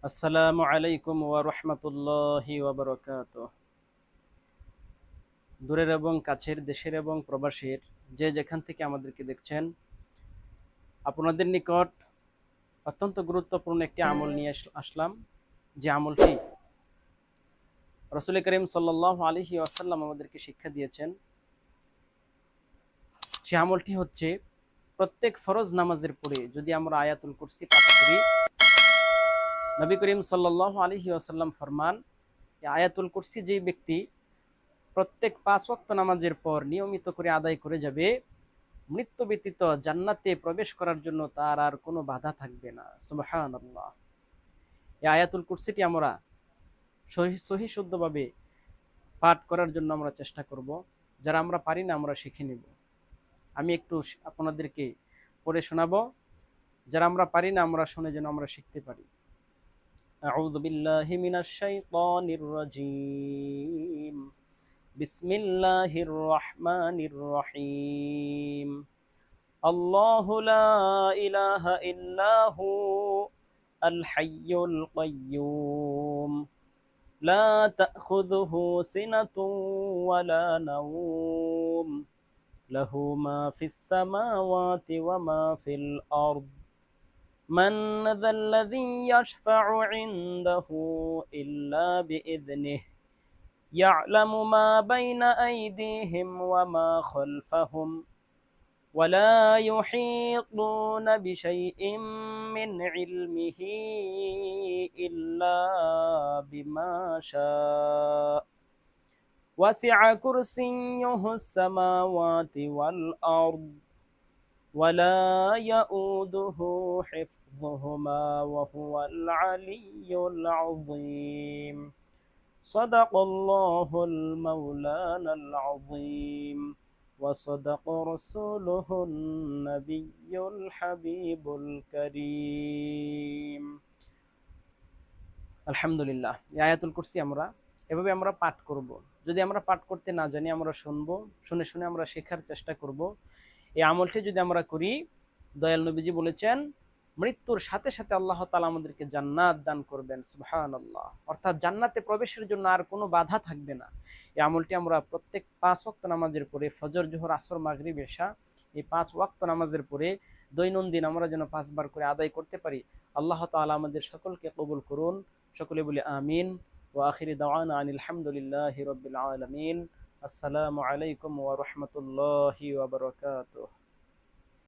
আসসালামু আলাইকুম ওয়া রাহমাতুল্লাহি ওয়া বারাকাতুহু। দূরের এবং কাছের, দেশের এবং প্রবাসীর যে যেখান থেকে আমাদেরকে দেখছেন, আপনাদের নিকট অত্যন্ত গুরুত্বপূর্ণ একটি আমল নিয়ে আসলাম। যে আমলটি রাসূল করিম সাল্লাল্লাহু আলাইহি ওয়াসাল্লাম আমাদেরকে শিক্ষা দিয়েছেন। সে আমলটি হচ্ছে, প্রত্যেক ফরজ নামাজের পরে যদি আমরা আয়াতুল কুরসি পাঠ করি, নবী করিম সাল্লাল্লাহু আলাইহি ওয়াসাল্লাম ফরমান, এই আয়াতুল কুরসি যেই ব্যক্তি প্রত্যেক 5 ওয়াক্ত নামাজের পর নিয়মিত করে আদায় করে যাবে, মৃত্যু ব্যতীত জান্নাতে প্রবেশ করার জন্য তার আর কোনো বাধা থাকবে না। সুবহানাল্লাহ। এই আয়াতুল কুরসিটি আমরা সহি শুদ্ধভাবে পাঠ করার জন্য আমরা চেষ্টা করব। যারা আমরা পারি না আমরা শিখে নেব। আমি একটু আপনাদেরকে পড়ে শোনাবো। যারা আমরা পারি না আমরা শুনে যেন আমরা শিখতে পারি। আউযু বিল্লাহি মিনাশ শাইতানির রাজীম। বিসমিল্লাহির রহমানির রহিম। الله لا إله إلا هو الحي القيوم لا تأخذه سنة ولا نوم له ما في السماوات وما في الأرض من ذا الذي يشفع عنده إلا بإذنه يعلم ما بين أيديهم وما خلفهم ولا يحيطون بشيء من علمه إلا بما شاء وسع كرسيه السماوات والأرض ولا يؤوده حفظهما وهو العلي العظيم صدق الله المولانا العظيم وصدق رسوله النبي الحبيب الكريم। আলহামদুলিল্লাহ। এই আয়াতুল কুরসি আমরা এভাবে আমরা পাঠ করব। যদি আমরা পাঠ করতে না জানি আমরা শুনবো, শুনে শুনে আমরা শেখার চেষ্টা করব। এই আমলটি যদি আমরা করি, দয়াল নবীজি বলেছেন মৃত্যুর সাথে সাথে আল্লাহ তাআলা আমাদেরকে জান্নাত দান করবেন। সুবহানাল্লাহ। অর্থাৎ জান্নাতে প্রবেশের জন্য আর কোনো বাধা থাকবে না। এই আমলটি আমরা প্রত্যেক 5 ওয়াক্ত নামাজের পরে, ফজর, জোহর, আসর, মাগরিব, এশা, এই 5 ওয়াক্ত নামাজের পরে দৈনন্দিন আমরা যেন 5 বার করে আদায় করতে পারি। আল্লাহ তাআলা আমাদের সকলকে কবুল করুন। সকলে বলি আমিন। ওয়া আখিরি দাওয়ানা আনিল হামদুলিল্লাহি রাব্বিল আলামিন। আসসালামু আলাইকুম ওয়া রাহমাতুল্লাহি ওয়া বারাকাতুহু।